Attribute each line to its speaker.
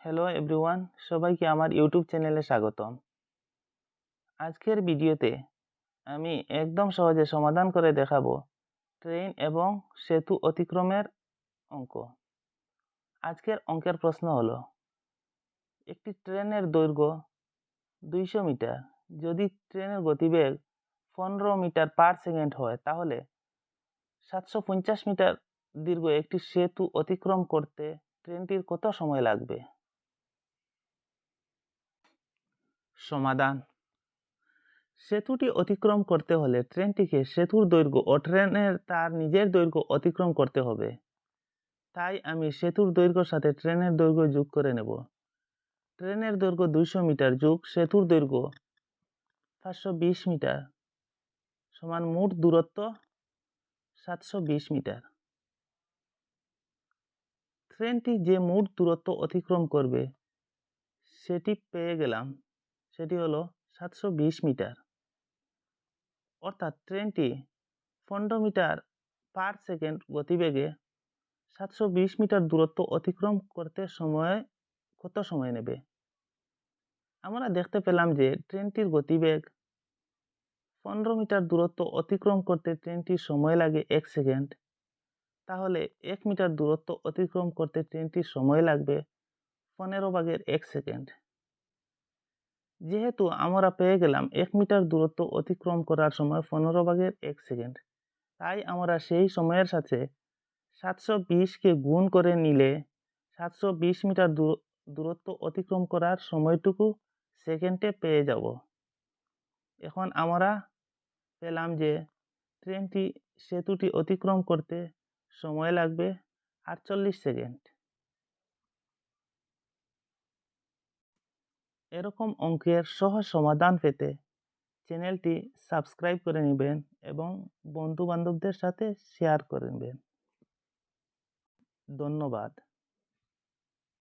Speaker 1: Hello everyone, সবাইকে আমার YouTube চ্যানেলে স্বাগতম। আজকের ভিডিওতে আমি একদম সহজে সমাধান করে দেখাবো ট্রেন এবং সেতু অতিক্রমের অঙ্ক। আজকের অঙ্কের প্রশ্ন হলো, একটি ট্রেনের দৈর্ঘ্য 200 মিটার। যদি ট্রেনের গতিবেগ 15 মিটার পার সেকেন্ড হয়, তাহলে 750 মিটার দীর্ঘ একটি সেতু অতিক্রম করতে ট্রেনটির কত সময় লাগবে? সমাধান: সেতুটি অতিক্রম করতে হলে ট্রেনটিকে সেতুর দৈর্ঘ্য ও ট্রেনের তার নিজের দৈর্ঘ্য অতিক্রম করতে হবে। তাই আমি সেতুর দৈর্ঘ্যের সাথে ট্রেনের দৈর্ঘ্য যোগ করে নেব। ট্রেনের দৈর্ঘ্য 200 মিটার যোগ সেতুর দৈর্ঘ্য 520 মিটার সমান মোট দূরত্ব 720 মিটার। ট্রেনটি যে মোট দূরত্ব অতিক্রম করবে সেটি পেয়ে গেলাম, সেটি হলো 720 মিটার। অর্থাৎ ট্রেনটি 15 মিটার পার সেকেন্ড গতিবেগে 720 মিটার দূরত্ব অতিক্রম করতে কত সময় নেবে? আমরা দেখতে পেলাম যে ট্রেনটির গতিবেগ 15 মিটার দূরত্ব অতিক্রম করতে ট্রেনটির সময় লাগে 1 সেকেন্ড। তাহলে 1 মিটার দূরত্ব অতিক্রম করতে ট্রেনটির সময় লাগবে 15/1 সেকেন্ড। যেহেতু আমরা পেয়ে গেলাম 1 মিটার দূরত্ব অতিক্রম করার সময় 15/1 সেকেন্ড, তাই আমরা সেই সময়ের সাথে 720কে গুণ করে নিলে 720 মিটার দূরত্ব অতিক্রম করার সময়টুকু সেকেন্ডে পেয়ে যাব। এখন আমরা পেলাম যে ট্রেনটি সেতুটি অতিক্রম করতে সময় লাগবে 48 সেকেন্ড। এরকম অঙ্কের সহজ সমাধান পেতে চ্যানেলটি সাবস্ক্রাইব করে নেবেন এবং বন্ধু বান্ধবদের সাথে শেয়ার করে নেবেন। ধন্যবাদ।